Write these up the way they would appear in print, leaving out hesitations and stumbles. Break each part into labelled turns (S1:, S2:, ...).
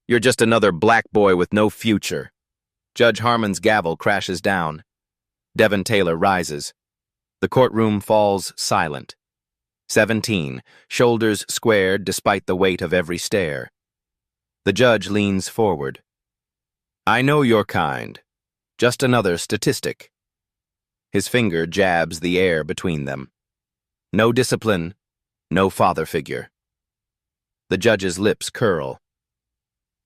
S1: You're just another black boy with no future. Judge Harmon's gavel crashes down. Devin Taylor rises. The courtroom falls silent. 17, shoulders squared despite the weight of every stare. The judge leans forward. I know your kind. Just another statistic. His finger jabs the air between them. No discipline, no father figure. The judge's lips curl.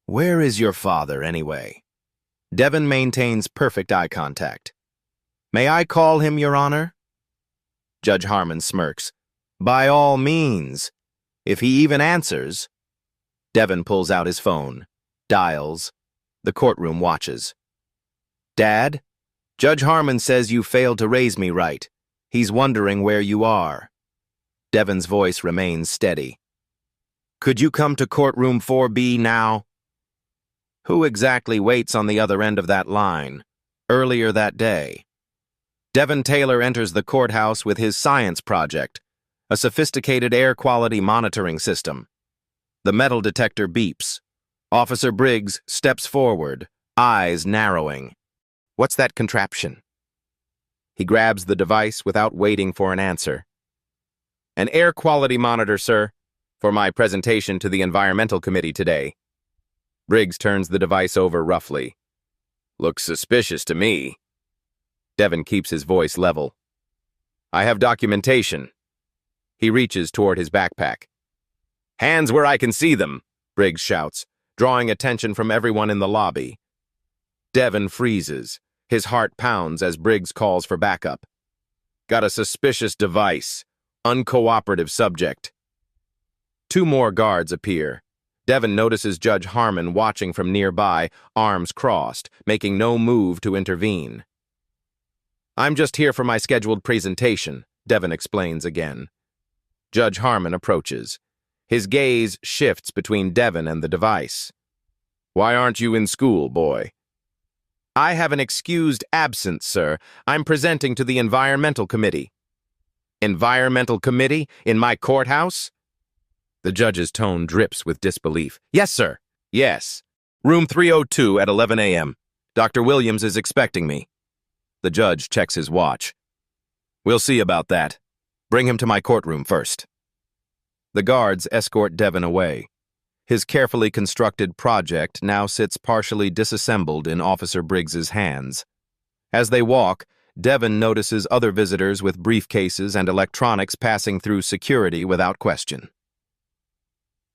S1: Where is your father, anyway? Devin maintains perfect eye contact. May I call him, Your Honor? Judge Harmon smirks. By all means. If he even answers. Devin pulls out his phone, dials. The courtroom watches. Dad, Judge Harmon says you failed to raise me right. He's wondering where you are. Devin's voice remains steady. Could you come to courtroom 4B now? Who exactly waits on the other end of that line? Earlier that day. Devin Taylor enters the courthouse with his science project, a sophisticated air quality monitoring system. The metal detector beeps. Officer Briggs steps forward, eyes narrowing. What's that contraption? He grabs the device without waiting for an answer. An air quality monitor, sir, for my presentation to the Environmental Committee today. Briggs turns the device over roughly. Looks suspicious to me. Devin keeps his voice level. I have documentation. He reaches toward his backpack. Hands where I can see them, Briggs shouts, drawing attention from everyone in the lobby. Devin freezes. His heart pounds as Briggs calls for backup. Got a suspicious device. Uncooperative subject. Two more guards appear. Devin notices Judge Harmon watching from nearby, arms crossed, making no move to intervene. I'm just here for my scheduled presentation, Devin explains again. Judge Harmon approaches. His gaze shifts between Devin and the device. Why aren't you in school, boy? I have an excused absence, sir. I'm presenting to the Environmental Committee. Environmental Committee? In my courthouse? The judge's tone drips with disbelief. Yes, sir. Yes. Room 302 at 11 a.m. Dr. Williams is expecting me. The judge checks his watch. We'll see about that. Bring him to my courtroom first. The guards escort Devin away. His carefully constructed project now sits partially disassembled in Officer Briggs's hands. As they walk, Devin notices other visitors with briefcases and electronics passing through security without question.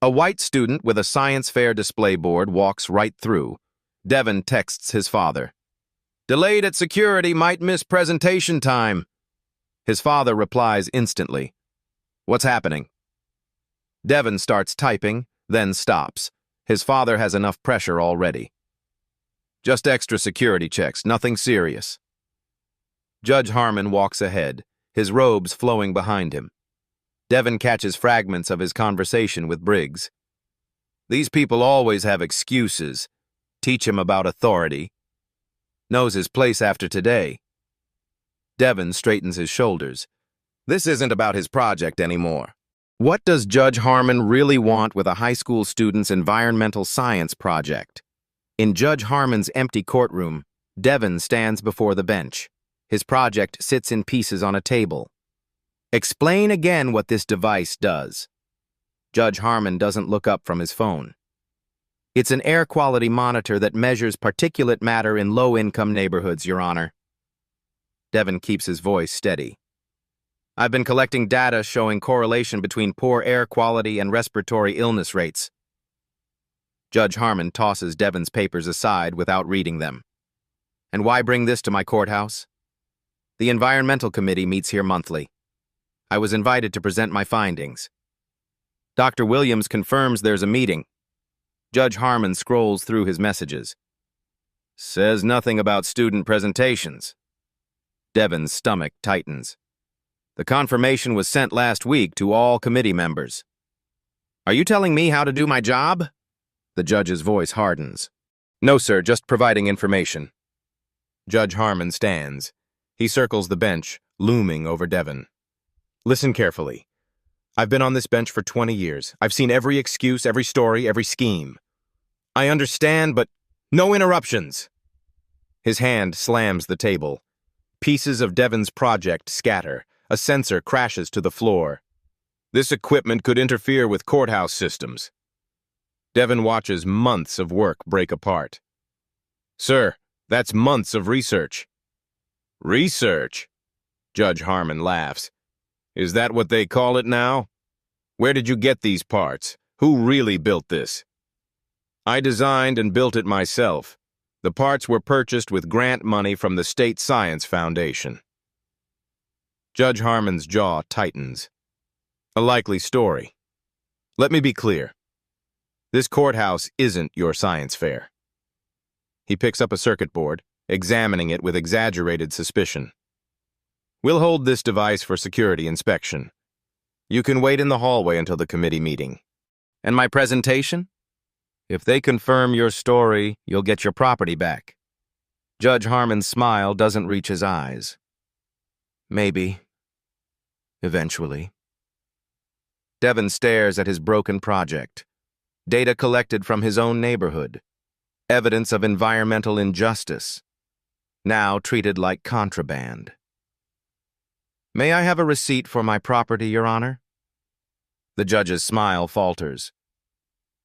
S1: A white student with a science fair display board walks right through. Devin texts his father. Delayed at security, might miss presentation time. His father replies instantly. What's happening? Devin starts typing, then stops. His father has enough pressure already. Just extra security checks, nothing serious. Judge Harmon walks ahead, his robes flowing behind him. Devin catches fragments of his conversation with Briggs. These people always have excuses. Teach him about authority. Knows his place after today. Devin straightens his shoulders. This isn't about his project anymore. What does Judge Harmon really want with a high school student's environmental science project? In Judge Harmon's empty courtroom, Devin stands before the bench. His project sits in pieces on a table. Explain again what this device does. Judge Harmon doesn't look up from his phone. It's an air quality monitor that measures particulate matter in low-income neighborhoods, Your Honor. Devin keeps his voice steady. I've been collecting data showing correlation between poor air quality and respiratory illness rates. Judge Harmon tosses Devin's papers aside without reading them. And why bring this to my courthouse? The Environmental Committee meets here monthly. I was invited to present my findings. Dr. Williams confirms there's a meeting. Judge Harmon scrolls through his messages. Says nothing about student presentations. Devin's stomach tightens. The confirmation was sent last week to all committee members. Are you telling me how to do my job? The judge's voice hardens. No, sir, just providing information. Judge Harmon stands. He circles the bench, looming over Devin. Listen carefully. I've been on this bench for 20 years. I've seen every excuse, every story, every scheme. I understand, but no interruptions. His hand slams the table. Pieces of Devon's project scatter. A sensor crashes to the floor. This equipment could interfere with courthouse systems. Devon watches months of work break apart. Sir, that's months of research. Research? Judge Harmon laughs. Is that what they call it now? Where did you get these parts? Who really built this? I designed and built it myself. The parts were purchased with grant money from the State Science Foundation. Judge Harmon's jaw tightens. A likely story. Let me be clear. This courthouse isn't your science fair. He picks up a circuit board, examining it with exaggerated suspicion. We'll hold this device for security inspection. You can wait in the hallway until the committee meeting. And my presentation? If they confirm your story, you'll get your property back. Judge Harmon's smile doesn't reach his eyes. Maybe. Eventually. Devon stares at his broken project. Data collected from his own neighborhood. Evidence of environmental injustice. Now treated like contraband. May I have a receipt for my property, Your Honor? The judge's smile falters.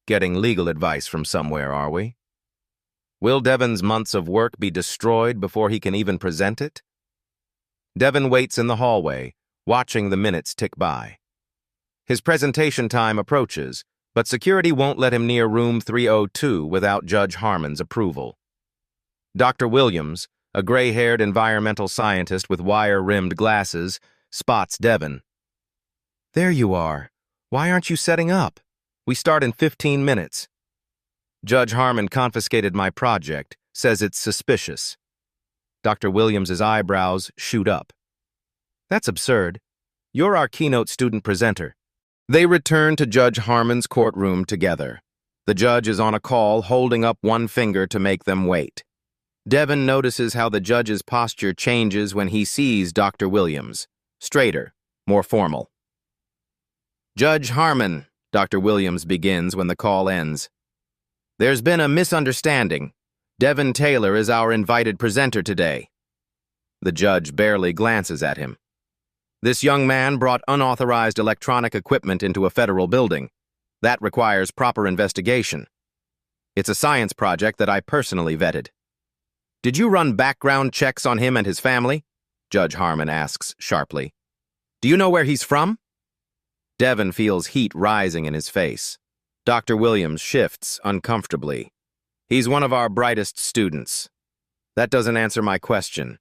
S1: Getting legal advice from somewhere, are we? Will Devon's months of work be destroyed before he can even present it? Devon waits in the hallway, watching the minutes tick by. His presentation time approaches, but security won't let him near room 302 without Judge Harmon's approval. Dr. Williams, a gray-haired environmental scientist with wire-rimmed glasses, spots Devon. There you are. Why aren't you setting up? We start in 15 minutes. Judge Harmon confiscated my project, says it's suspicious. Dr. Williams's eyebrows shoot up. That's absurd. You're our keynote student presenter. They return to Judge Harmon's courtroom together. The judge is on a call, holding up one finger to make them wait. Devon notices how the judge's posture changes when he sees Dr. Williams. Straighter, more formal. Judge Harmon, Dr. Williams begins when the call ends. There's been a misunderstanding. Devon Taylor is our invited presenter today. The judge barely glances at him. This young man brought unauthorized electronic equipment into a federal building. That requires proper investigation. It's a science project that I personally vetted. Did you run background checks on him and his family? Judge Harmon asks sharply. Do you know where he's from? Devon feels heat rising in his face. Dr. Williams shifts uncomfortably. He's one of our brightest students. That doesn't answer my question.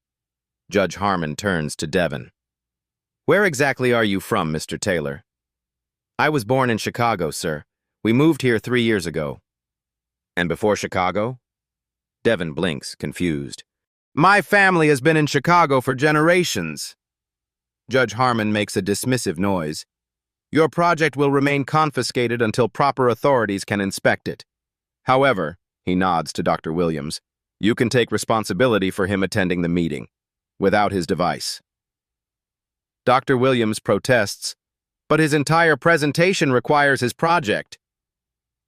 S1: Judge Harmon turns to Devon. Where exactly are you from, Mr. Taylor? I was born in Chicago, sir. We moved here 3 years ago. And before Chicago? Devon blinks, confused. My family has been in Chicago for generations. Judge Harmon makes a dismissive noise. Your project will remain confiscated until proper authorities can inspect it. However, he nods to Dr. Williams, you can take responsibility for him attending the meeting, without his device. Dr. Williams protests, but his entire presentation requires his project.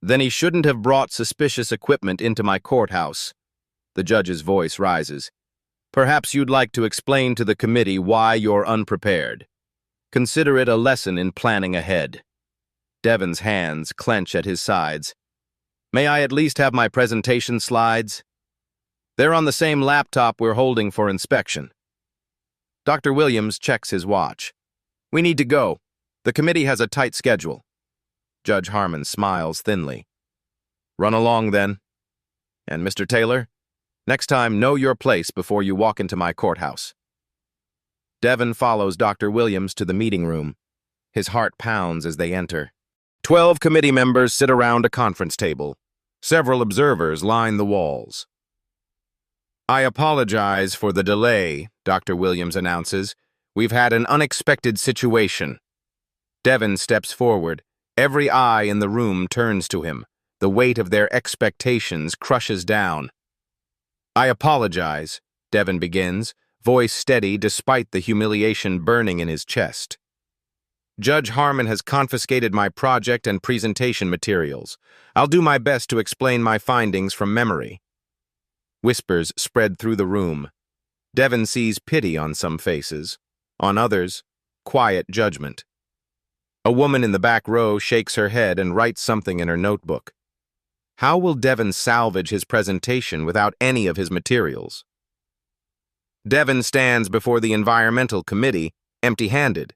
S1: Then he shouldn't have brought suspicious equipment into my courthouse. The judge's voice rises. Perhaps you'd like to explain to the committee why you're unprepared. Consider it a lesson in planning ahead. Devon's hands clench at his sides. May I at least have my presentation slides? They're on the same laptop we're holding for inspection. Dr. Williams checks his watch. We need to go. The committee has a tight schedule. Judge Harmon smiles thinly. Run along, then. And Mr. Taylor, next time know your place before you walk into my courthouse. Devon follows Dr. Williams to the meeting room. His heart pounds as they enter. 12 committee members sit around a conference table. Several observers line the walls. I apologize for the delay, Dr. Williams announces. We've had an unexpected situation. Devon steps forward. Every eye in the room turns to him. The weight of their expectations crushes down. I apologize, Devon begins, voice steady despite the humiliation burning in his chest. Judge Harmon has confiscated my project and presentation materials. I'll do my best to explain my findings from memory. Whispers spread through the room. Devon sees pity on some faces. On others, quiet judgment. A woman in the back row shakes her head and writes something in her notebook. How will Devon salvage his presentation without any of his materials? Devon stands before the Environmental Committee, empty-handed.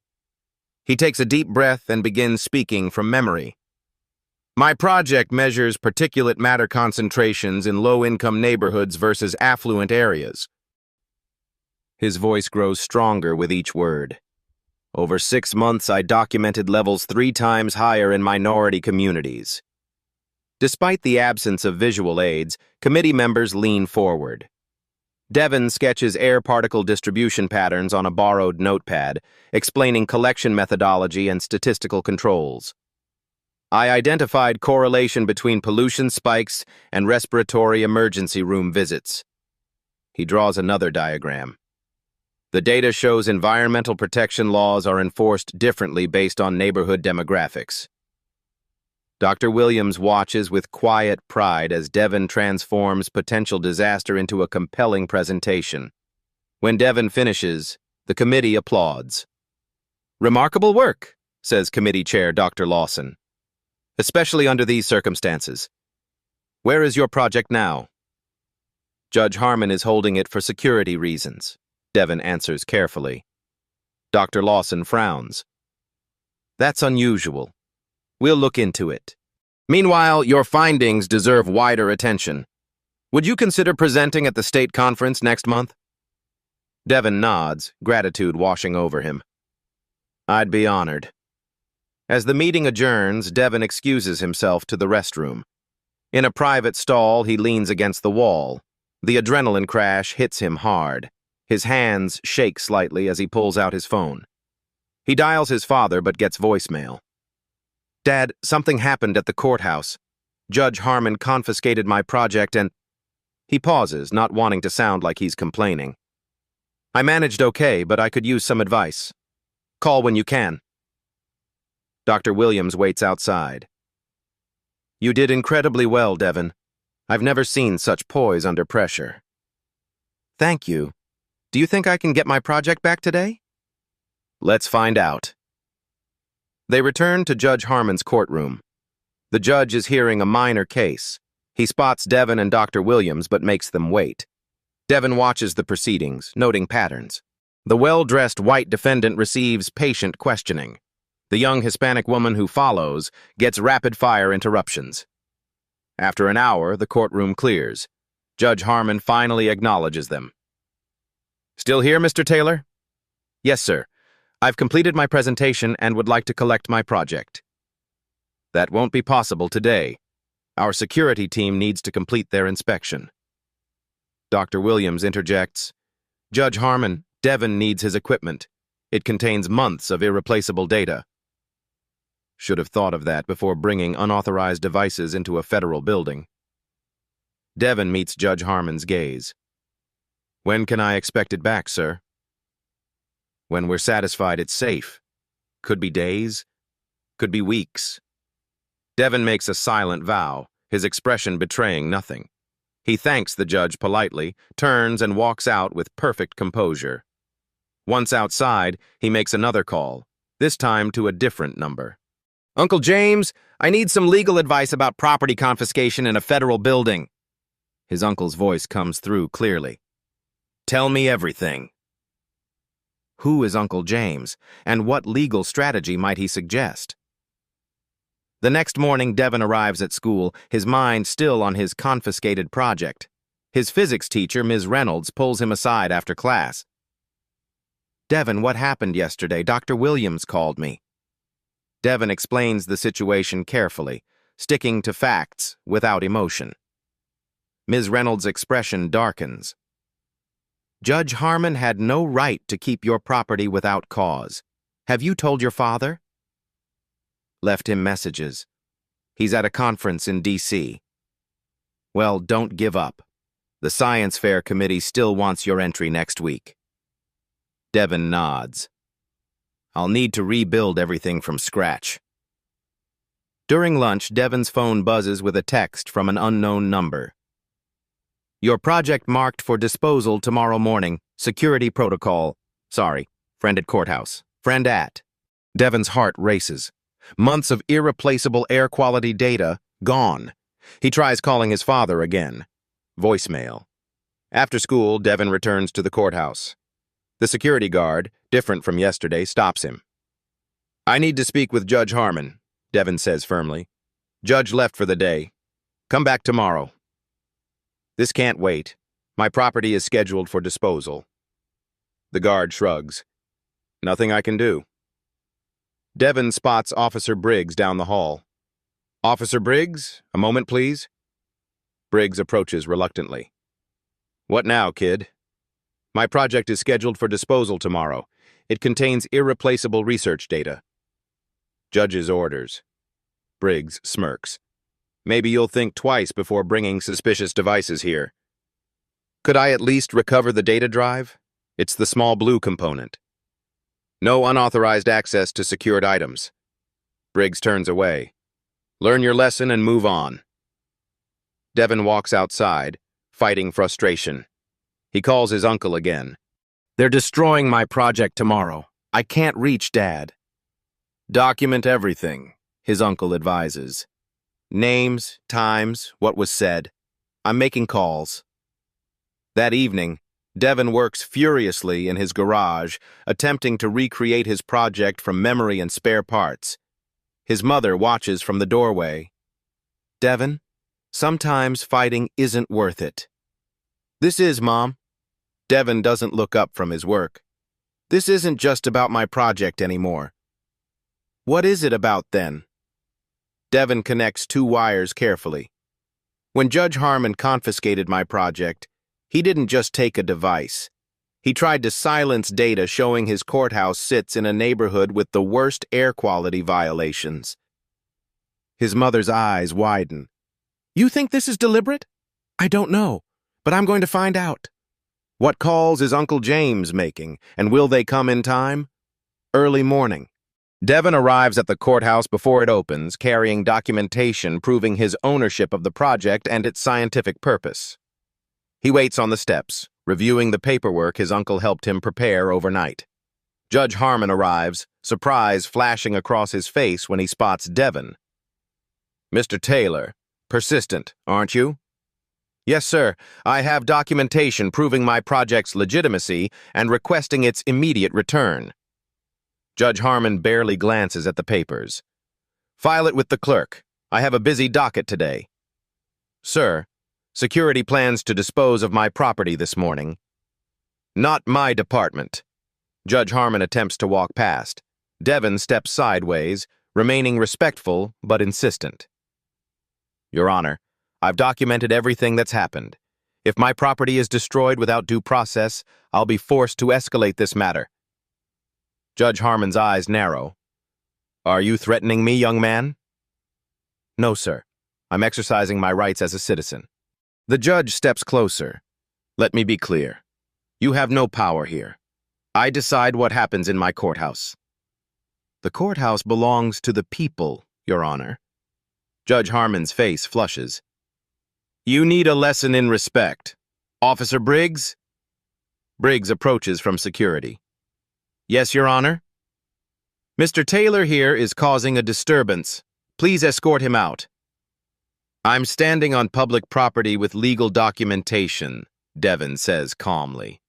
S1: He takes a deep breath and begins speaking from memory. My project measures particulate matter concentrations in low-income neighborhoods versus affluent areas. His voice grows stronger with each word. Over 6 months, I documented levels 3 times higher in minority communities. Despite the absence of visual aids, committee members lean forward. Devon sketches air particle distribution patterns on a borrowed notepad, explaining collection methodology and statistical controls. I identified correlation between pollution spikes and respiratory emergency room visits. He draws another diagram. The data shows environmental protection laws are enforced differently based on neighborhood demographics. Dr. Williams watches with quiet pride as Devon transforms potential disaster into a compelling presentation. When Devon finishes, the committee applauds. Remarkable work, says committee chair Dr. Lawson. Especially under these circumstances. Where is your project now? Judge Harmon is holding it for security reasons, Devon answers carefully. Dr. Lawson frowns. That's unusual. We'll look into it. Meanwhile, your findings deserve wider attention. Would you consider presenting at the state conference next month? Devon nods, gratitude washing over him. I'd be honored. As the meeting adjourns, Devon excuses himself to the restroom. In a private stall, he leans against the wall. The adrenaline crash hits him hard. His hands shake slightly as he pulls out his phone. He dials his father but gets voicemail. Dad, something happened at the courthouse. Judge Harmon confiscated my project and... He pauses, not wanting to sound like he's complaining. I managed okay, but I could use some advice. Call when you can. Dr. Williams waits outside. You did incredibly well, Devon. I've never seen such poise under pressure. Thank you. Do you think I can get my project back today? Let's find out. They return to Judge Harmon's courtroom. The judge is hearing a minor case. He spots Devon and Dr. Williams but makes them wait. Devon watches the proceedings, noting patterns. The well-dressed white defendant receives patient questioning. The young Hispanic woman who follows gets rapid-fire interruptions. After an hour, the courtroom clears. Judge Harmon finally acknowledges them. Still here, Mr. Taylor? Yes, sir. I've completed my presentation and would like to collect my project. That won't be possible today. Our security team needs to complete their inspection. Dr. Williams interjects. Judge Harmon, Devon needs his equipment. It contains months of irreplaceable data. Should have thought of that before bringing unauthorized devices into a federal building. Devon meets Judge Harmon's gaze. When can I expect it back, sir? When we're satisfied it's safe. Could be days, could be weeks. Devon makes a silent vow, his expression betraying nothing. He thanks the judge politely, turns and walks out with perfect composure. Once outside, he makes another call, this time to a different number. Uncle James, I need some legal advice about property confiscation in a federal building. His uncle's voice comes through clearly. Tell me everything. Who is Uncle James, and what legal strategy might he suggest? The next morning, Devon arrives at school, his mind still on his confiscated project. His physics teacher, Ms. Reynolds, pulls him aside after class. Devon, what happened yesterday? Dr. Williams called me. Devon explains the situation carefully, sticking to facts without emotion. Ms. Reynolds' expression darkens. Judge Harmon had no right to keep your property without cause. Have you told your father? Left him messages. He's at a conference in D.C. Well, don't give up. The Science Fair Committee still wants your entry next week. Devon nods. I'll need to rebuild everything from scratch. During lunch, Devin's phone buzzes with a text from an unknown number. Your project marked for disposal tomorrow morning. Security protocol. Sorry. Friend at courthouse. Friend at. Devin's heart races. Months of irreplaceable air quality data gone. He tries calling his father again. Voicemail. After school, Devin returns to the courthouse. The security guard, different from yesterday, stops him. I need to speak with Judge Harmon, Devin says firmly. Judge left for the day. Come back tomorrow. This can't wait. My property is scheduled for disposal. The guard shrugs. Nothing I can do. Devin spots Officer Briggs down the hall. Officer Briggs, a moment, please. Briggs approaches reluctantly. What now, kid? My project is scheduled for disposal tomorrow. It contains irreplaceable research data. Judge's orders. Briggs smirks. Maybe you'll think twice before bringing suspicious devices here. Could I at least recover the data drive? It's the small blue component. No unauthorized access to secured items. Briggs turns away. Learn your lesson and move on. Devin walks outside, fighting frustration. He calls his uncle again. They're destroying my project tomorrow. I can't reach Dad. Document everything, his uncle advises. Names, times, what was said. I'm making calls. That evening, Devin works furiously in his garage, attempting to recreate his project from memory and spare parts. His mother watches from the doorway. Devin, sometimes fighting isn't worth it. This is, Mom. Devin doesn't look up from his work. This isn't just about my project anymore. What is it about then? Devin connects two wires carefully. When Judge Harmon confiscated my project, he didn't just take a device. He tried to silence data showing his courthouse sits in a neighborhood with the worst air quality violations. His mother's eyes widen. You think this is deliberate? I don't know, but I'm going to find out. What calls is Uncle James making, and will they come in time? Early morning. Devin arrives at the courthouse before it opens, carrying documentation proving his ownership of the project and its scientific purpose. He waits on the steps, reviewing the paperwork his uncle helped him prepare overnight. Judge Harmon arrives, surprise flashing across his face when he spots Devin. Mr. Taylor, persistent, aren't you? Yes, sir. I have documentation proving my project's legitimacy and requesting its immediate return. Judge Harmon barely glances at the papers. File it with the clerk. I have a busy docket today. Sir, security plans to dispose of my property this morning. Not my department. Judge Harmon attempts to walk past. Devin steps sideways, remaining respectful but insistent. Your Honor, I've documented everything that's happened. If my property is destroyed without due process, I'll be forced to escalate this matter. Judge Harmon's eyes narrow. Are you threatening me, young man? No, sir. I'm exercising my rights as a citizen. The judge steps closer. Let me be clear. You have no power here. I decide what happens in my courthouse. The courthouse belongs to the people, Your Honor. Judge Harmon's face flushes. You need a lesson in respect. Officer Briggs? Briggs approaches from security. Yes, Your Honor? Mr. Taylor here is causing a disturbance. Please escort him out. I'm standing on public property with legal documentation, Devin says calmly.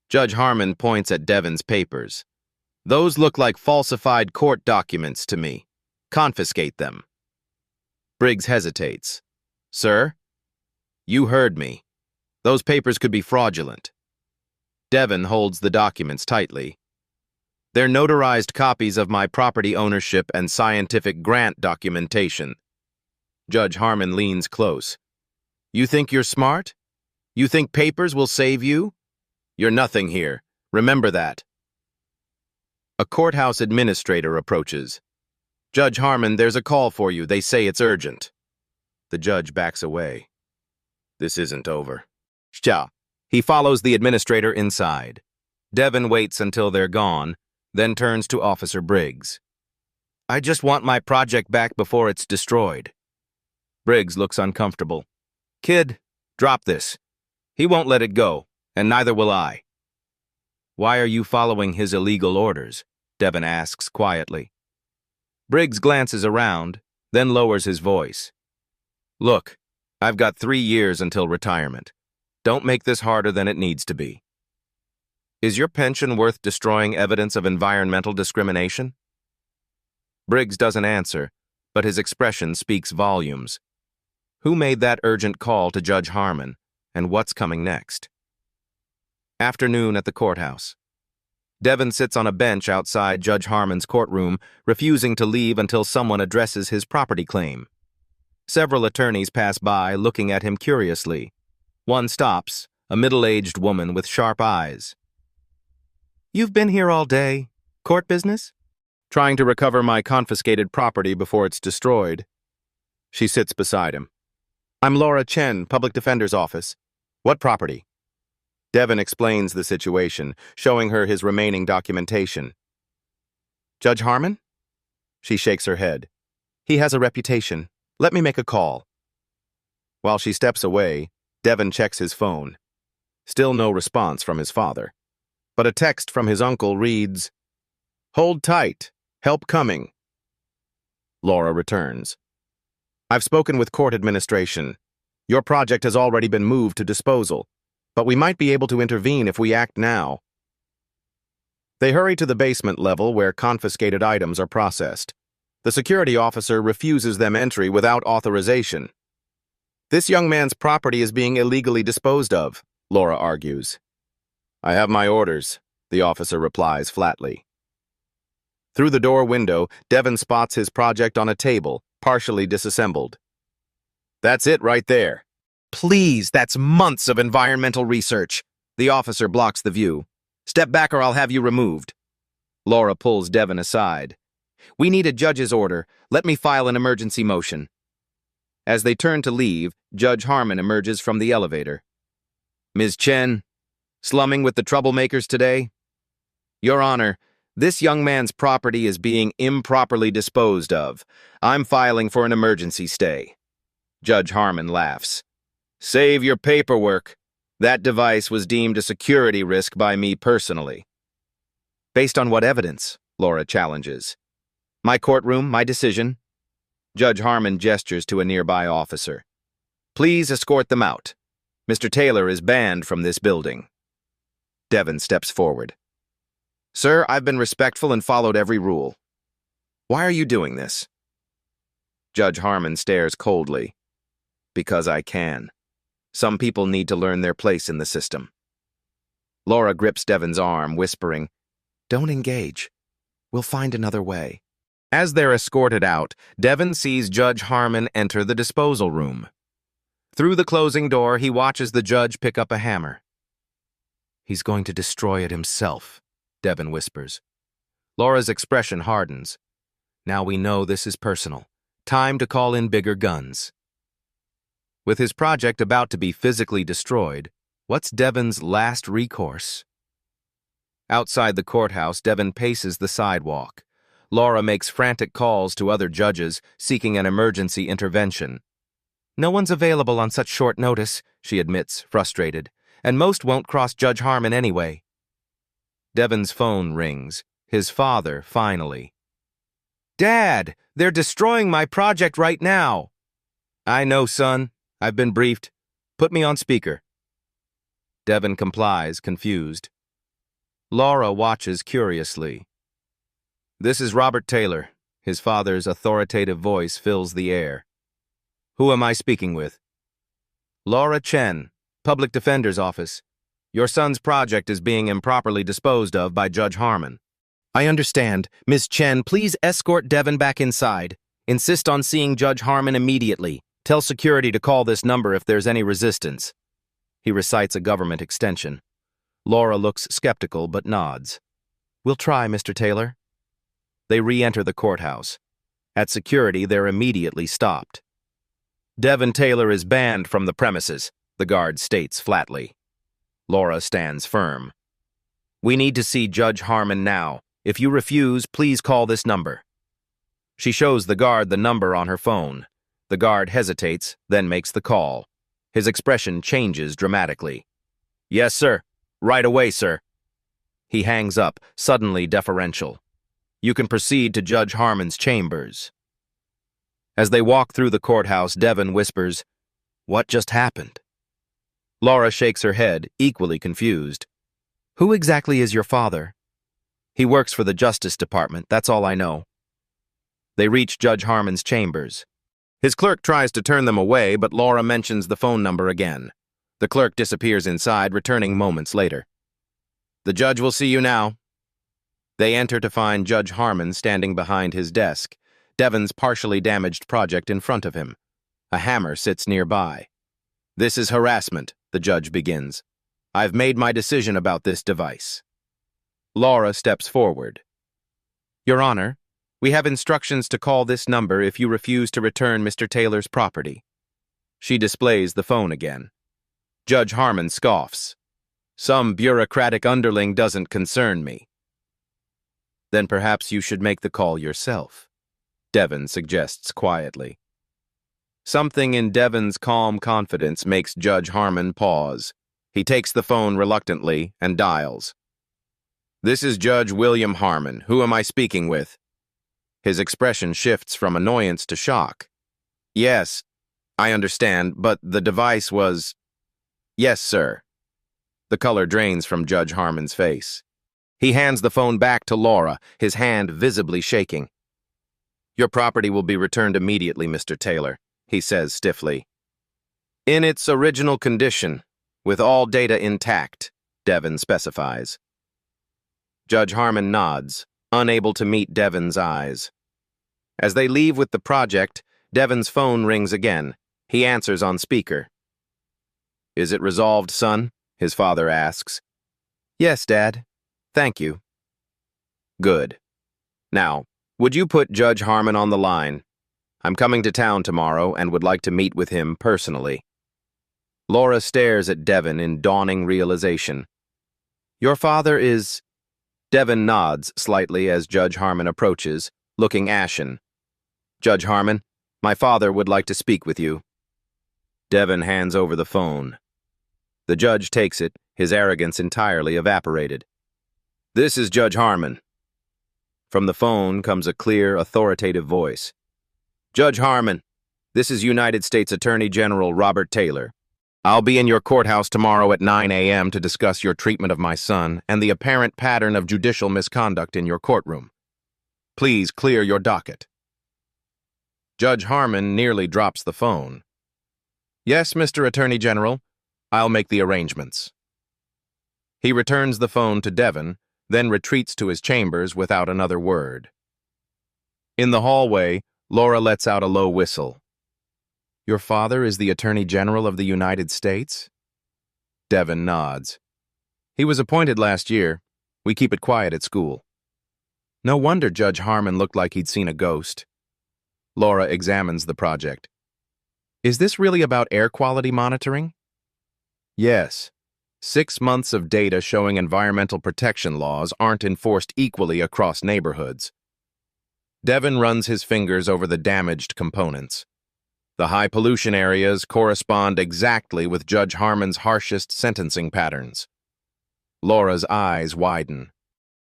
S1: Judge Harmon points at Devin's papers. Those look like falsified court documents to me. Confiscate them. Briggs hesitates. Sir? You heard me. Those papers could be fraudulent. Devin holds the documents tightly. They're notarized copies of my property ownership and scientific grant documentation. Judge Harmon leans close. You think you're smart? You think papers will save you? You're nothing here. Remember that. A courthouse administrator approaches. Judge Harmon, there's a call for you. They say it's urgent. The judge backs away. This isn't over. He follows the administrator inside. Devin waits until they're gone, then turns to Officer Briggs. I just want my project back before it's destroyed. Briggs looks uncomfortable. Kid, drop this. He won't let it go, and neither will I. Why are you following his illegal orders? Devon asks quietly. Briggs glances around, then lowers his voice. Look, I've got 3 years until retirement. Don't make this harder than it needs to be. Is your pension worth destroying evidence of environmental discrimination? Briggs doesn't answer, but his expression speaks volumes. Who made that urgent call to Judge Harmon, and what's coming next? Afternoon at the courthouse. Devon sits on a bench outside Judge Harmon's courtroom, refusing to leave until someone addresses his property claim. Several attorneys pass by, looking at him curiously. One stops, a middle-aged woman with sharp eyes. You've been here all day. Court business? Trying to recover my confiscated property before it's destroyed. She sits beside him. I'm Laura Chen, Public Defender's Office. What property? Devon explains the situation, showing her his remaining documentation. Judge Harmon? She shakes her head. He has a reputation. Let me make a call. While she steps away, Devon checks his phone. Still no response from his father. But a text from his uncle reads, Hold tight. Help coming. Laura returns. I've spoken with court administration. Your project has already been moved to disposal, but we might be able to intervene if we act now. They hurry to the basement level where confiscated items are processed. The security officer refuses them entry without authorization. This young man's property is being illegally disposed of, Laura argues. I have my orders, the officer replies flatly. Through the door window, Devon spots his project on a table, partially disassembled. That's it right there. Please, that's months of environmental research. The officer blocks the view. Step back or I'll have you removed. Laura pulls Devon aside. We need a judge's order. Let me file an emergency motion. As they turn to leave, Judge Harmon emerges from the elevator. Ms. Chen, slumming with the troublemakers today? Your Honor, this young man's property is being improperly disposed of. I'm filing for an emergency stay. Judge Harmon laughs. Save your paperwork. That device was deemed a security risk by me personally. Based on what evidence? Laura challenges. My courtroom, my decision. Judge Harmon gestures to a nearby officer. Please escort them out. Mr. Taylor is banned from this building. Devon steps forward. Sir, I've been respectful and followed every rule. Why are you doing this? Judge Harmon stares coldly. Because I can. Some people need to learn their place in the system. Laura grips Devon's arm, whispering, Don't engage. We'll find another way. As they're escorted out, Devon sees Judge Harmon enter the disposal room. Through the closing door, he watches the judge pick up a hammer. He's going to destroy it himself, Devon whispers. Laura's expression hardens. Now we know this is personal. Time to call in bigger guns. With his project about to be physically destroyed, what's Devon's last recourse? Outside the courthouse, Devon paces the sidewalk. Laura makes frantic calls to other judges, seeking an emergency intervention. No one's available on such short notice, she admits, frustrated, and most won't cross Judge Harmon anyway. Devon's phone rings. His father, finally. Dad, they're destroying my project right now. I know, son. I've been briefed. Put me on speaker. Devon complies, confused. Laura watches curiously. This is Robert Taylor. His father's authoritative voice fills the air. Who am I speaking with? Laura Chen, Public Defender's Office. Your son's project is being improperly disposed of by Judge Harmon. I understand. Ms. Chen, please escort Devon back inside. Insist on seeing Judge Harmon immediately. Tell security to call this number if there's any resistance. He recites a government extension. Laura looks skeptical but nods. We'll try, Mr. Taylor. They re-enter the courthouse. At security, they're immediately stopped. Devon Taylor is banned from the premises, the guard states flatly. Laura stands firm. We need to see Judge Harmon now. If you refuse, please call this number. She shows the guard the number on her phone. The guard hesitates, then makes the call. His expression changes dramatically. Yes, sir. Right away, sir. He hangs up, suddenly deferential. You can proceed to Judge Harmon's chambers. As they walk through the courthouse, Devin whispers, What just happened? Laura shakes her head, equally confused. Who exactly is your father? He works for the Justice Department, that's all I know. They reach Judge Harmon's chambers. His clerk tries to turn them away, but Laura mentions the phone number again. The clerk disappears inside, returning moments later. The judge will see you now. They enter to find Judge Harmon standing behind his desk, Devin's partially damaged project in front of him. A hammer sits nearby. This is harassment, the judge begins. I've made my decision about this device. Laura steps forward. Your Honor, we have instructions to call this number if you refuse to return Mr. Taylor's property. She displays the phone again. Judge Harmon scoffs. Some bureaucratic underling doesn't concern me. Then perhaps you should make the call yourself, Devin suggests quietly. Something in Devin's calm confidence makes Judge Harmon pause. He takes the phone reluctantly and dials. This is Judge William Harmon. Who am I speaking with? His expression shifts from annoyance to shock. Yes, I understand, but the device was... Yes, sir. The color drains from Judge Harmon's face. He hands the phone back to Laura, his hand visibly shaking. Your property will be returned immediately, Mr. Taylor, he says stiffly. In its original condition, with all data intact, Devin specifies. Judge Harmon nods, unable to meet Devin's eyes. As they leave with the project, Devin's phone rings again. He answers on speaker. Is it resolved, son? His father asks. Yes, Dad. Thank you. Good. Now, would you put Judge Harmon on the line? I'm coming to town tomorrow and would like to meet with him personally. Laura stares at Devin in dawning realization. Your father is... Devin nods slightly as Judge Harmon approaches, looking ashen. Judge Harmon, my father would like to speak with you. Devin hands over the phone. The judge takes it, his arrogance entirely evaporated. This is Judge Harmon. From the phone comes a clear, authoritative voice. Judge Harmon, this is United States Attorney General Robert Taylor. I'll be in your courthouse tomorrow at 9 a.m. to discuss your treatment of my son and the apparent pattern of judicial misconduct in your courtroom. Please clear your docket. Judge Harmon nearly drops the phone. Yes, Mr. Attorney General, I'll make the arrangements. He returns the phone to Devin, then retreats to his chambers without another word. In the hallway, Laura lets out a low whistle. Your father is the Attorney General of the United States? Devin nods. He was appointed last year. We keep it quiet at school. No wonder Judge Harmon looked like he'd seen a ghost. Laura examines the project. Is this really about air quality monitoring? Yes. 6 months of data showing environmental protection laws aren't enforced equally across neighborhoods. Devin runs his fingers over the damaged components. The high pollution areas correspond exactly with Judge Harmon's harshest sentencing patterns. Laura's eyes widen.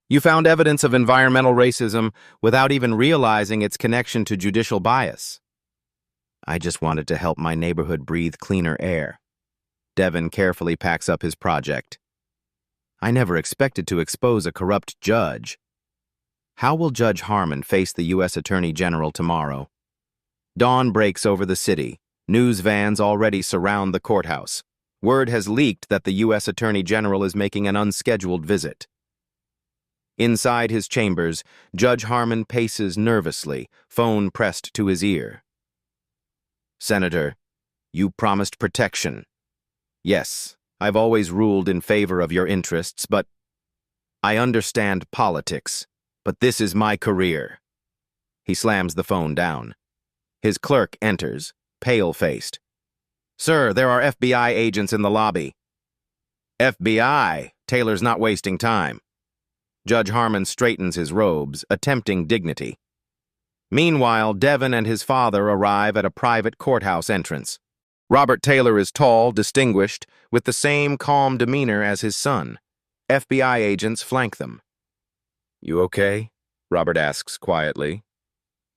S1: You found evidence of environmental racism without even realizing its connection to judicial bias. I just wanted to help my neighborhood breathe cleaner air. Devin carefully packs up his project. I never expected to expose a corrupt judge. How will Judge Harmon face the U.S. Attorney General tomorrow? Dawn breaks over the city. News vans already surround the courthouse. Word has leaked that the U.S. Attorney General is making an unscheduled visit. Inside his chambers, Judge Harmon paces nervously, phone pressed to his ear. Senator, you promised protection. Yes, I've always ruled in favor of your interests, but I understand politics, but this is my career. He slams the phone down. His clerk enters, pale-faced. Sir, there are FBI agents in the lobby. FBI? Taylor's not wasting time. Judge Harmon straightens his robes, attempting dignity. Meanwhile, Devon and his father arrive at a private courthouse entrance. Robert Taylor is tall, distinguished, with the same calm demeanor as his son. FBI agents flank them. "You okay?" Robert asks quietly.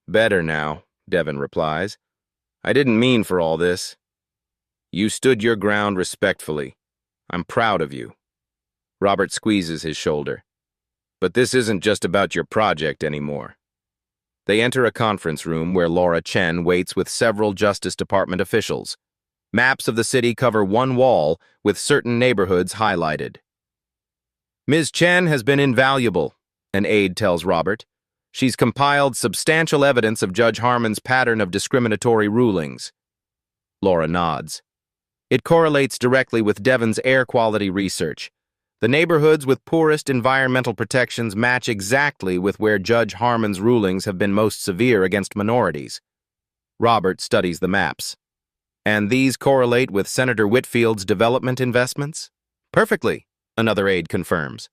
S1: "Better now," Devon replies. "I didn't mean for all this. You stood your ground respectfully. I'm proud of you." Robert squeezes his shoulder. "But this isn't just about your project anymore." They enter a conference room where Laura Chen waits with several Justice Department officials. Maps of the city cover one wall, with certain neighborhoods highlighted. "Ms. Chen has been invaluable," an aide tells Robert. "She's compiled substantial evidence of Judge Harmon's pattern of discriminatory rulings." Laura nods. "It correlates directly with Devon's air quality research. The neighborhoods with poorest environmental protections match exactly with where Judge Harmon's rulings have been most severe against minorities." Robert studies the maps. "And these correlate with Senator Whitfield's development investments?" "Perfectly," another aide confirms.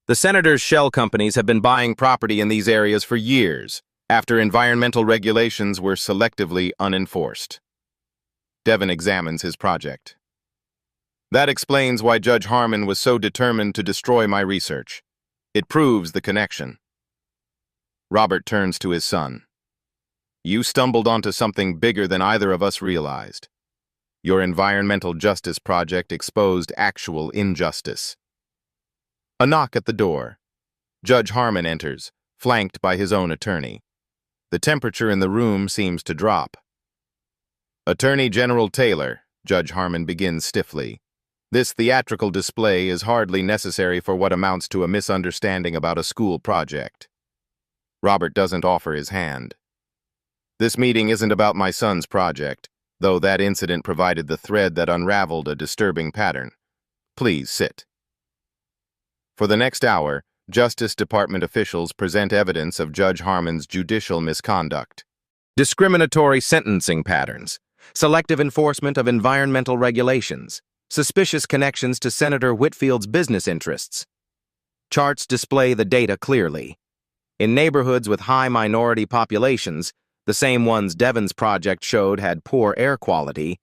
S1: "The senator's shell companies have been buying property in these areas for years, after environmental regulations were selectively unenforced." Devon examines his project. "That explains why Judge Harmon was so determined to destroy my research. It proves the connection." Robert turns to his son. "You stumbled onto something bigger than either of us realized. Your environmental justice project exposed actual injustice." A knock at the door. Judge Harmon enters, flanked by his own attorney. The temperature in the room seems to drop. "Attorney General Taylor," Judge Harmon begins stiffly. "This theatrical display is hardly necessary for what amounts to a misunderstanding about a school project." Robert doesn't offer his hand. "This meeting isn't about my son's project, though that incident provided the thread that unraveled a disturbing pattern. Please sit." For the next hour, Justice Department officials present evidence of Judge Harmon's judicial misconduct. Discriminatory sentencing patterns, selective enforcement of environmental regulations, suspicious connections to Senator Whitfield's business interests. Charts display the data clearly. In neighborhoods with high minority populations, the same ones Devon's project showed had poor air quality,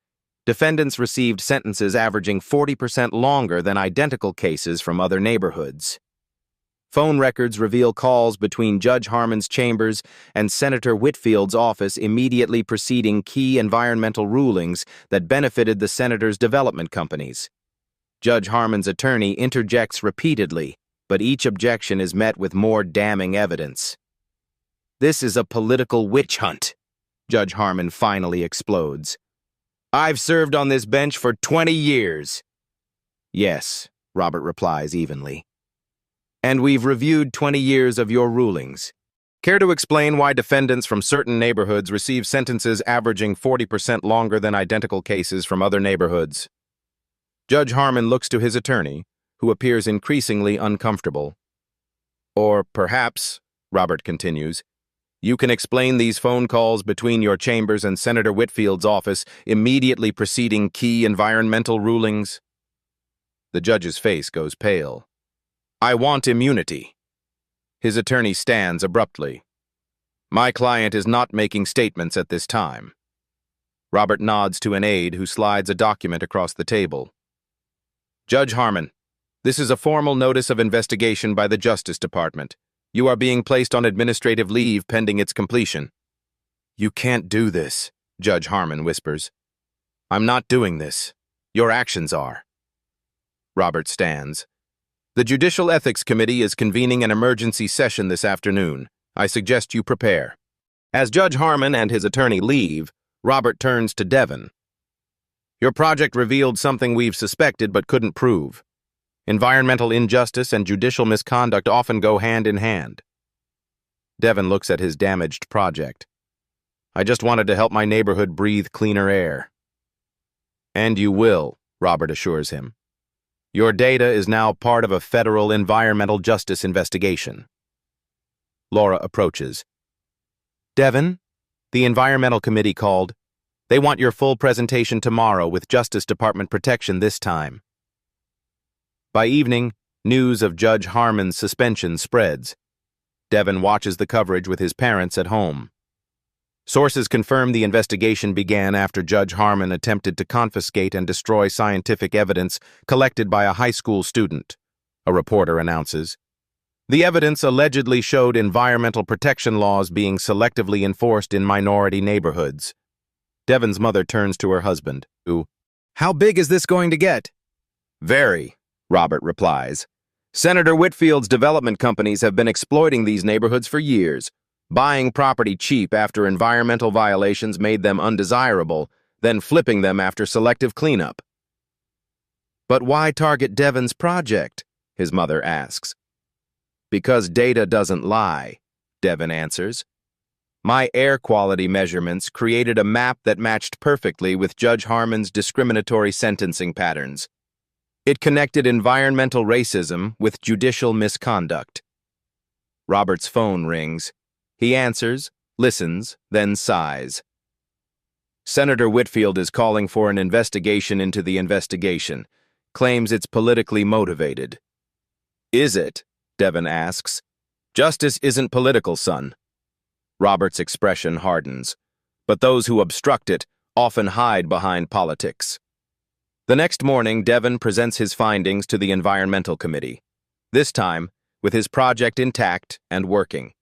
S1: defendants received sentences averaging 40% longer than identical cases from other neighborhoods. Phone records reveal calls between Judge Harmon's chambers and Senator Whitfield's office immediately preceding key environmental rulings that benefited the senator's development companies. Judge Harmon's attorney interjects repeatedly, but each objection is met with more damning evidence. "This is a political witch hunt," Judge Harmon finally explodes. "I've served on this bench for 20 years. "Yes," Robert replies evenly. "And we've reviewed 20 years of your rulings. Care to explain why defendants from certain neighborhoods receive sentences averaging 40% longer than identical cases from other neighborhoods?" Judge Harmon looks to his attorney, who appears increasingly uncomfortable. "Or perhaps," Robert continues, "you can explain these phone calls between your chambers and Senator Whitfield's office immediately preceding key environmental rulings." The judge's face goes pale. "I want immunity." His attorney stands abruptly. "My client is not making statements at this time." Robert nods to an aide who slides a document across the table. "Judge Harmon, this is a formal notice of investigation by the Justice Department. You are being placed on administrative leave pending its completion." "You can't do this," Judge Harmon whispers. "I'm not doing this. Your actions are." Robert stands. "The Judicial Ethics Committee is convening an emergency session this afternoon. I suggest you prepare." As Judge Harmon and his attorney leave, Robert turns to Devon. "Your project revealed something we've suspected but couldn't prove. Environmental injustice and judicial misconduct often go hand in hand." Devon looks at his damaged project. "I just wanted to help my neighborhood breathe cleaner air." "And you will," Robert assures him. "Your data is now part of a federal environmental justice investigation." Laura approaches. "Devon, the Environmental Committee called. They want your full presentation tomorrow with Justice Department protection this time." By evening, News of Judge Harmon's suspension spreads. Devin watches the coverage with his parents at home. Sources confirm the investigation began after Judge Harmon attempted to confiscate and destroy scientific evidence collected by a high school student, a reporter announces. The evidence allegedly showed environmental protection laws being selectively enforced in minority neighborhoods. Devin's mother turns to her husband, who, "How big is this going to get?" "Very," Robert replies. "Senator Whitfield's development companies have been exploiting these neighborhoods for years, buying property cheap after environmental violations made them undesirable, then flipping them after selective cleanup." "But why target Devin's project?" his mother asks. "Because data doesn't lie," Devin answers. "My air quality measurements created a map that matched perfectly with Judge Harmon's discriminatory sentencing patterns. It connected environmental racism with judicial misconduct." Robert's phone rings. He answers, listens, then sighs. "Senator Whitfield is calling for an investigation into the investigation, claims it's politically motivated." "Is it?" Devin asks. "Justice isn't political, son." Robert's expression hardens. But those who obstruct it often hide behind politics. The next morning, Devin presents his findings to the Environmental Committee, this time with his project intact and working.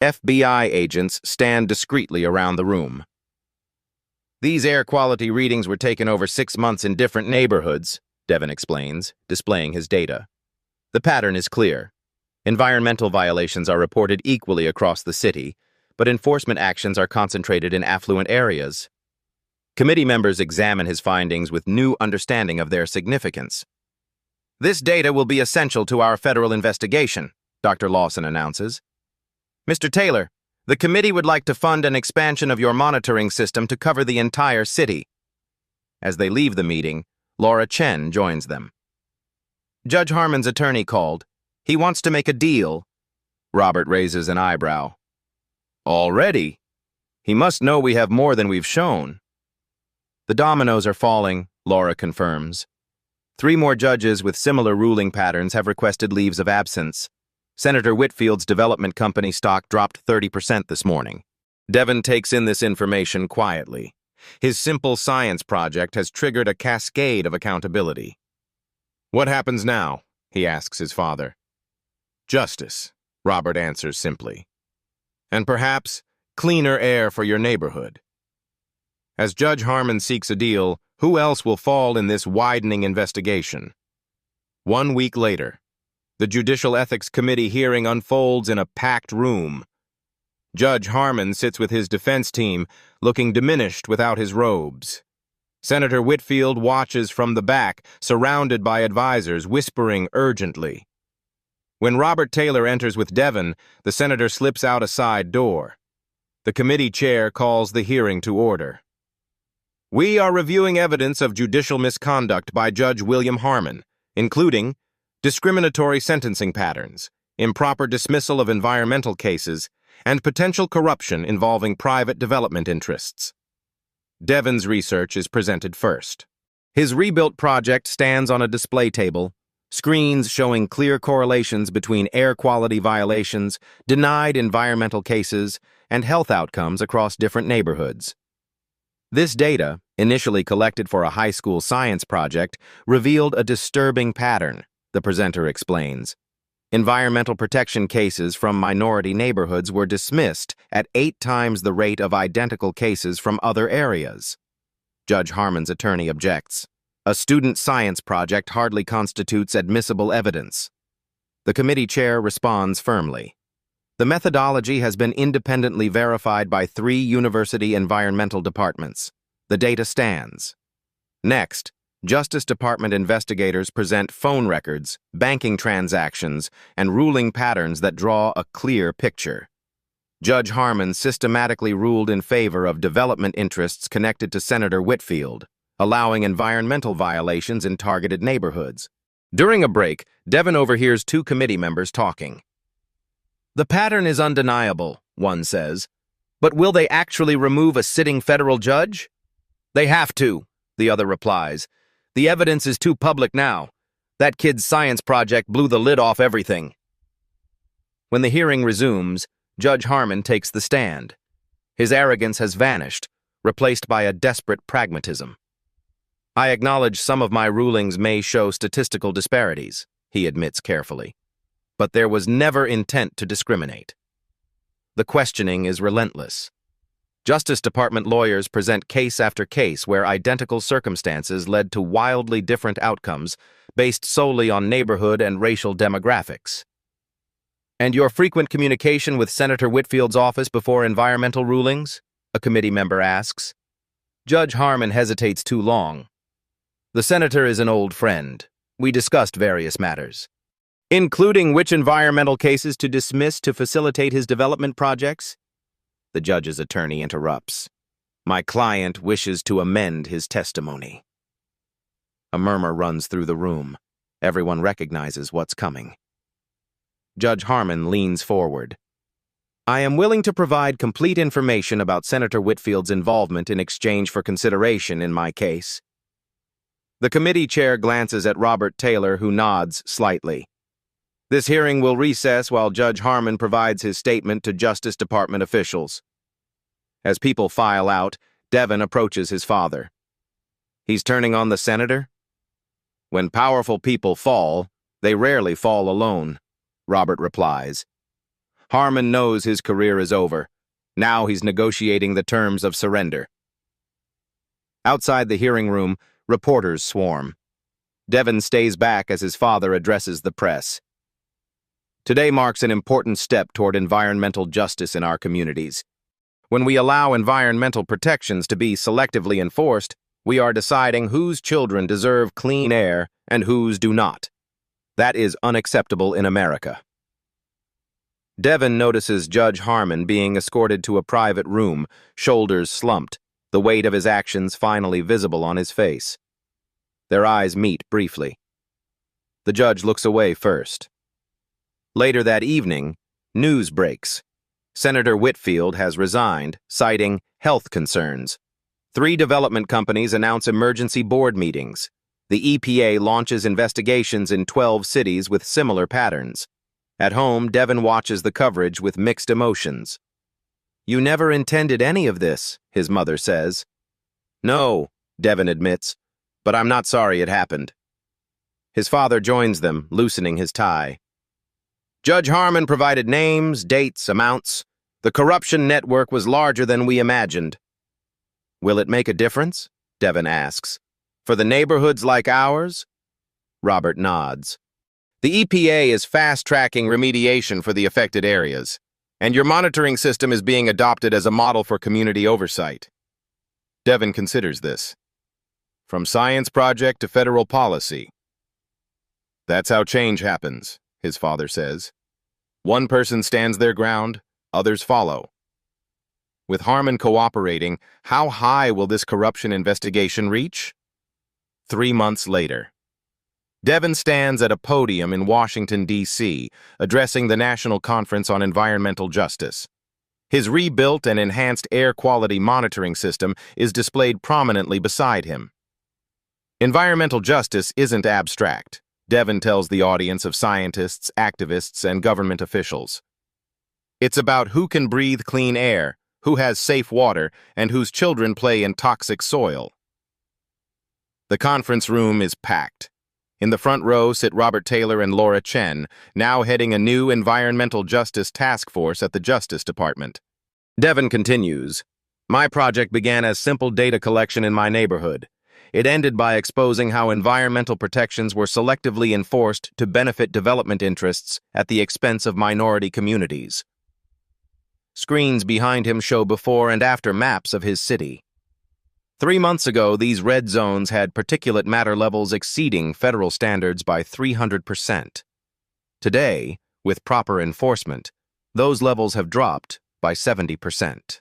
S1: FBI agents stand discreetly around the room. "These air quality readings were taken over 6 months in different neighborhoods," Devin explains, displaying his data. "The pattern is clear. Environmental violations are reported equally across the city, but enforcement actions are concentrated in affluent areas." Committee members examine his findings with new understanding of their significance. "This data will be essential to our federal investigation," Dr. Lawson announces. "Mr. Taylor, the committee would like to fund an expansion of your monitoring system to cover the entire city." As they leave the meeting, Laura Chen joins them. "Judge Harmon's attorney called. He wants to make a deal." Robert raises an eyebrow. "Already? He must know we have more than we've shown." "The dominoes are falling," Laura confirms. 3 more judges with similar ruling patterns have requested leaves of absence. Senator Whitfield's development company stock dropped 30% this morning. Devin takes in this information quietly. His simple science project has triggered a cascade of accountability. "What happens now?" he asks his father. "Justice," Robert answers simply. "And perhaps cleaner air for your neighborhood." As Judge Harmon seeks a deal, who else will fall in this widening investigation? 1 week later, the Judicial Ethics Committee hearing unfolds in a packed room. Judge Harmon sits with his defense team, looking diminished without his robes. Senator Whitfield watches from the back, surrounded by advisors, whispering urgently. When Robert Taylor enters with Devin, the senator slips out a side door. The committee chair calls the hearing to order. "We are reviewing evidence of judicial misconduct by Judge William Harmon, including discriminatory sentencing patterns, improper dismissal of environmental cases, and potential corruption involving private development interests." Devin's research is presented first. His rebuilt project stands on a display table, screens showing clear correlations between air quality violations, denied environmental cases, and health outcomes across different neighborhoods. This data, initially collected for a high school science project, revealed a disturbing pattern, the presenter explains. Environmental protection cases from minority neighborhoods were dismissed at 8 times the rate of identical cases from other areas. Judge Harmon's attorney objects. A student science project hardly constitutes admissible evidence. The committee chair responds firmly. The methodology has been independently verified by 3 university environmental departments. The data stands. Next, Justice Department investigators present phone records, banking transactions, and ruling patterns that draw a clear picture. Judge Harmon systematically ruled in favor of development interests connected to Senator Whitfield, allowing environmental violations in targeted neighborhoods. During a break, Devin overhears 2 committee members talking. "The pattern is undeniable," one says. "But will they actually remove a sitting federal judge?" "They have to," the other replies. "The evidence is too public now. That kid's science project blew the lid off everything. When the hearing resumes, Judge Harmon takes the stand. His arrogance has vanished, replaced by a desperate pragmatism. I acknowledge some of my rulings may show statistical disparities, he admits carefully. But there was never intent to discriminate. The questioning is relentless. Justice Department lawyers present case after case where identical circumstances led to wildly different outcomes based solely on neighborhood and racial demographics. And your frequent communication with Senator Whitfield's office before environmental rulings? A committee member asks. Judge Harmon hesitates too long. The senator is an old friend. We discussed various matters, including which environmental cases to dismiss to facilitate his development projects. The judge's attorney interrupts. My client wishes to amend his testimony. A murmur runs through the room. Everyone recognizes what's coming. Judge Harmon leans forward. I am willing to provide complete information about Senator Whitfield's involvement in exchange for consideration in my case. The committee chair glances at Robert Taylor, who nods slightly. This hearing will recess while Judge Harmon provides his statement to Justice Department officials. As people file out, Devin approaches his father. He's turning on the senator? When powerful people fall, they rarely fall alone, Robert replies. Harmon knows his career is over. Now he's negotiating the terms of surrender. Outside the hearing room, reporters swarm. Devin stays back as his father addresses the press. Today marks an important step toward environmental justice in our communities. When we allow environmental protections to be selectively enforced, we are deciding whose children deserve clean air and whose do not. That is unacceptable in America. Devin notices Judge Harmon being escorted to a private room, shoulders slumped, the weight of his actions finally visible on his face. Their eyes meet briefly. The judge looks away first. Later that evening, news breaks. Senator Whitfield has resigned, citing health concerns. 3 development companies announce emergency board meetings. The EPA launches investigations in 12 cities with similar patterns. At home, Devin watches the coverage with mixed emotions. You never intended any of this, his mother says. No, Devin admits, but I'm not sorry it happened. His father joins them, loosening his tie. Judge Harmon provided names, dates, amounts. The corruption network was larger than we imagined. Will it make a difference? Devin asks. For the neighborhoods like ours? Robert nods. The EPA is fast-tracking remediation for the affected areas, and your monitoring system is being adopted as a model for community oversight. Devin considers this. From science project to federal policy. That's how change happens, his father says. One person stands their ground, others follow. With Harmon cooperating, how high will this corruption investigation reach? 3 months later. Devin stands at a podium in Washington, D.C., addressing the National Conference on Environmental Justice. His rebuilt and enhanced air quality monitoring system is displayed prominently beside him. Environmental justice isn't abstract, Devin tells the audience of scientists, activists, and government officials. It's about who can breathe clean air, who has safe water, and whose children play in toxic soil. The conference room is packed. In the front row sit Robert Taylor and Laura Chen, now heading a new environmental justice task force at the Justice Department. Devin continues, My project began as simple data collection in my neighborhood. It ended by exposing how environmental protections were selectively enforced to benefit development interests at the expense of minority communities. Screens behind him show before and after maps of his city. 3 months ago, these red zones had particulate matter levels exceeding federal standards by 300%. Today, with proper enforcement, those levels have dropped by 70%.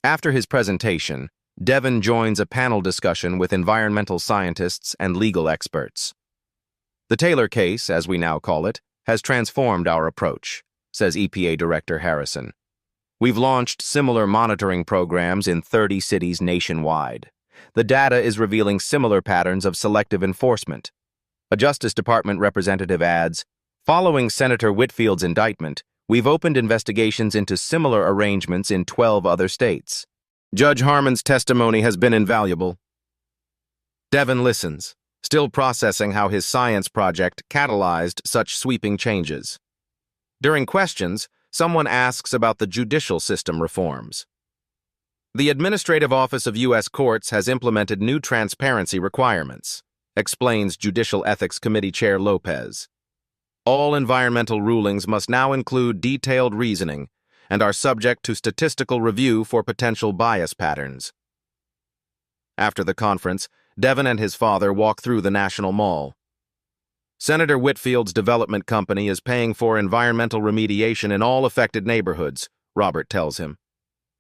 S1: After his presentation, Devin joins a panel discussion with environmental scientists and legal experts. The Taylor case, as we now call it, has transformed our approach, says EPA Director Harrison. We've launched similar monitoring programs in 30 cities nationwide. The data is revealing similar patterns of selective enforcement. A Justice Department representative adds, "Following Senator Whitfield's indictment, we've opened investigations into similar arrangements in 12 other states. Judge Harmon's testimony has been invaluable." Devin listens, still processing how his science project catalyzed such sweeping changes. During questions, someone asks about the judicial system reforms. The Administrative Office of U.S. Courts has implemented new transparency requirements, explains Judicial Ethics Committee Chair Lopez. All environmental rulings must now include detailed reasoning and are subject to statistical review for potential bias patterns. After the conference, Devin and his father walk through the National Mall. Senator Whitfield's development company is paying for environmental remediation in all affected neighborhoods, Robert tells him.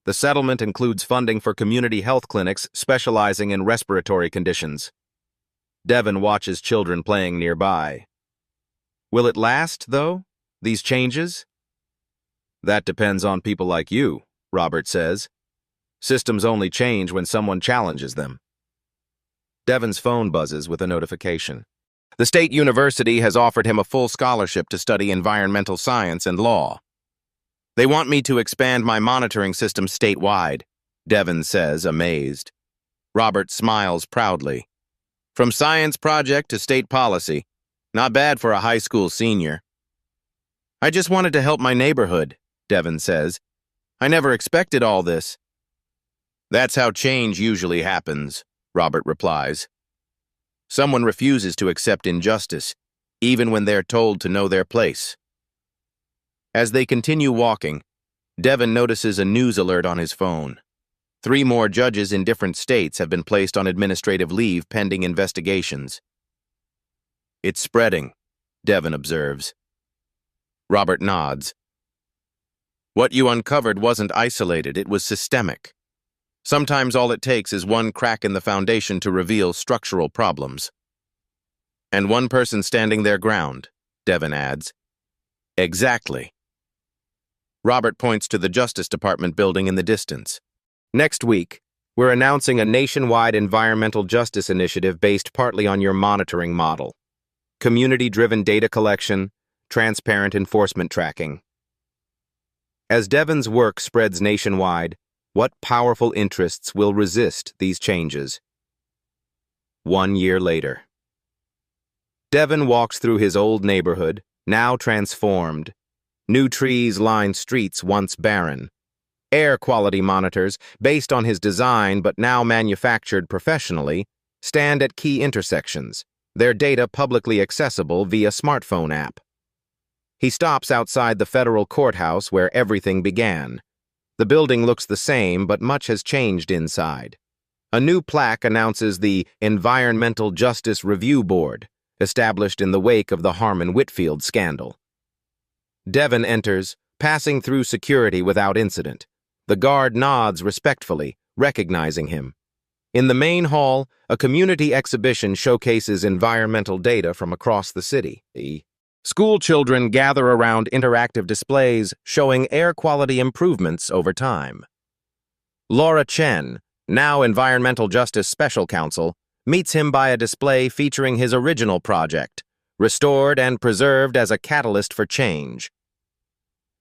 S1: The settlement includes funding for community health clinics specializing in respiratory conditions. Devin watches children playing nearby. Will it last, though, these changes? That depends on people like you, Robert says. Systems only change when someone challenges them. Devin's phone buzzes with a notification. The state university has offered him a full scholarship to study environmental science and law. They want me to expand my monitoring system statewide, Devin says, amazed. Robert smiles proudly. From science project to state policy, not bad for a high school senior. I just wanted to help my neighborhood, Devin says. I never expected all this. That's how change usually happens, Robert replies. Someone refuses to accept injustice, even when they're told to know their place. As they continue walking, Devin notices a news alert on his phone. 3 more judges in different states have been placed on administrative leave pending investigations. It's spreading, Devin observes. Robert nods. What you uncovered wasn't isolated, it was systemic. Sometimes all it takes is one crack in the foundation to reveal structural problems. And one person standing their ground, Devin adds. Exactly. Robert points to the Justice Department building in the distance. Next week, we're announcing a nationwide environmental justice initiative based partly on your monitoring model. Community-driven data collection, transparent enforcement tracking. As Devin's work spreads nationwide, what powerful interests will resist these changes? 1 year later. Devin walks through his old neighborhood, now transformed. New trees line streets once barren. Air quality monitors, based on his design but now manufactured professionally, stand at key intersections, their data publicly accessible via smartphone app. He stops outside the federal courthouse where everything began. The building looks the same, but much has changed inside. A new plaque announces the Environmental Justice Review Board, established in the wake of the Harmon-Whitfield scandal. Devin enters, passing through security without incident. The guard nods respectfully, recognizing him. In the main hall, a community exhibition showcases environmental data from across the city. School children gather around interactive displays showing air quality improvements over time. Laura Chen, now Environmental Justice Special Counsel, meets him by a display featuring his original project, restored and preserved as a catalyst for change.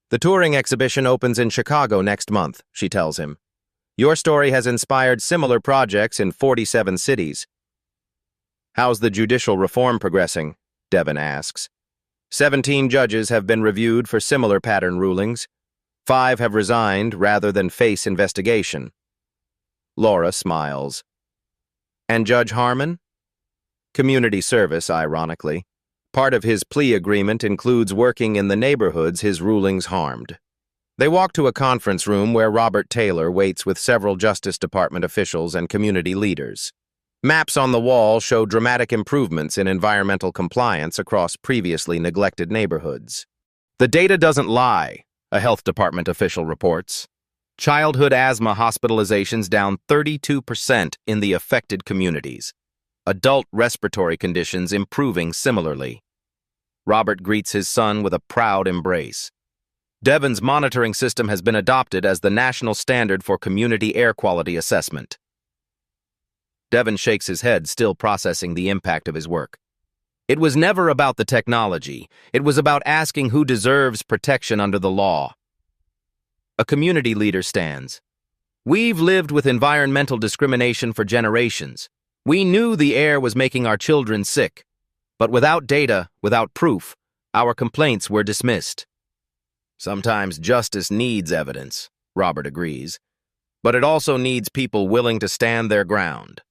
S1: The touring exhibition opens in Chicago next month, she tells him. Your story has inspired similar projects in 47 cities. How's the judicial reform progressing? Devin asks. 17 judges have been reviewed for similar pattern rulings. 5 have resigned rather than face investigation. Laura smiles. And Judge Harmon? Community service, ironically. Part of his plea agreement includes working in the neighborhoods his rulings harmed. They walk to a conference room where Robert Taylor waits with several Justice Department officials and community leaders. Maps on the wall show dramatic improvements in environmental compliance across previously neglected neighborhoods. The data doesn't lie, a health department official reports. Childhood asthma hospitalizations down 32% in the affected communities. Adult respiratory conditions improving similarly. Robert greets his son with a proud embrace. Devin's monitoring system has been adopted as the national standard for community air quality assessment. Devin shakes his head, still processing the impact of his work. It was never about the technology. It was about asking who deserves protection under the law. A community leader stands. We've lived with environmental discrimination for generations. We knew the air was making our children sick. But without data, without proof, our complaints were dismissed. Sometimes justice needs evidence, Robert agrees. But it also needs people willing to stand their ground.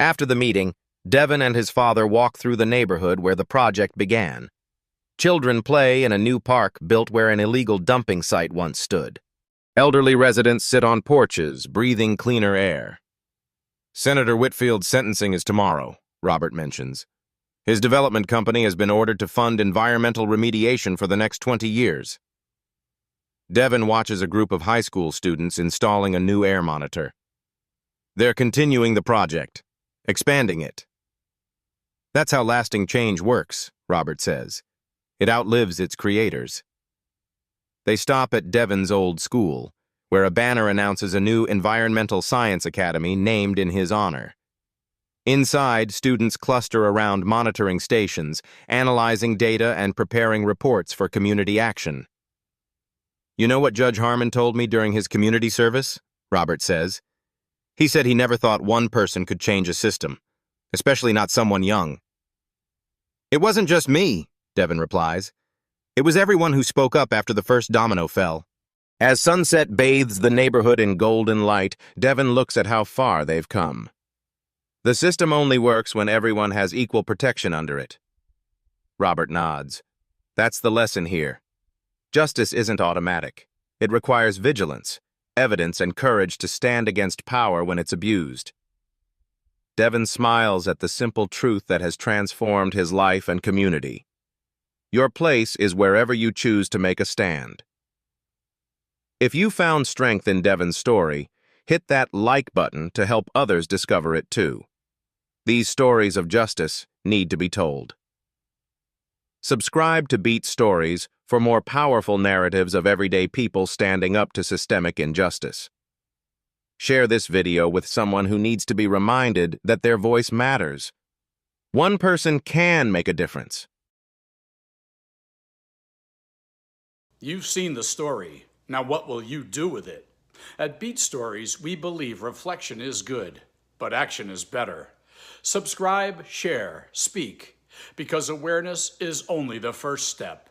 S1: After the meeting, Devin and his father walk through the neighborhood where the project began. Children play in a new park built where an illegal dumping site once stood. Elderly residents sit on porches, breathing cleaner air. Senator Whitfield's sentencing is tomorrow, Robert mentions. His development company has been ordered to fund environmental remediation for the next 20 years. Devin watches a group of high school students installing a new air monitor. They're continuing the project, expanding it. That's how lasting change works, Robert says. It outlives its creators. They stop at Devin's old school, where a banner announces a new environmental science academy named in his honor. Inside, students cluster around monitoring stations, analyzing data and preparing reports for community action. You know what Judge Harmon told me during his community service? Robert says. He said he never thought one person could change a system, especially not someone young. It wasn't just me, Devin replies. It was everyone who spoke up after the first domino fell. As sunset bathes the neighborhood in golden light, Devin looks at how far they've come. The system only works when everyone has equal protection under it. Robert nods. That's the lesson here. Justice isn't automatic. It requires vigilance, evidence, and courage to stand against power when it's abused. Devin smiles at the simple truth that has transformed his life and community. Your place is wherever you choose to make a stand. If you found strength in Devin's story, hit that like button to help others discover it too. These stories of justice need to be told. Subscribe to Beat Stories for more powerful narratives of everyday people standing up to systemic injustice. Share this video with someone who needs to be reminded that their voice matters. One person can make a difference.
S2: You've seen the story. Now what will you do with it? At Beat Stories, we believe reflection is good, but action is better. Subscribe, share, speak, because awareness is only the first step.